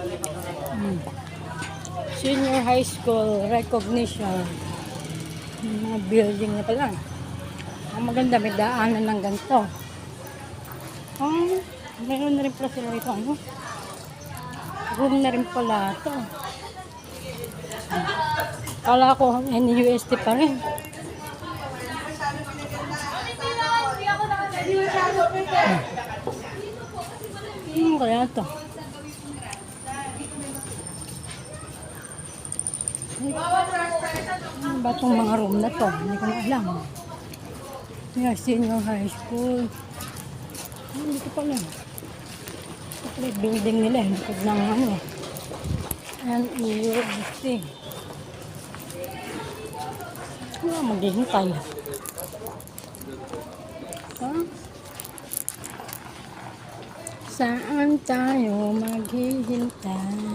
Hmm. Senior high school recognition. Mga building na pala. Ang maganda, may daanan ng ganito. Meron na rin pala sila ito. Ano? Room na rin pala ito. Kala ko NUST pa rin. Kaya ito. Ano ba itong mga room na to? Hindi ko na alam. Yeah, senior high school. Hindi ko pa alam. Ito building nila. Likod ng ano. NUST. Ano maghihintay? Saan tayo maghihintay?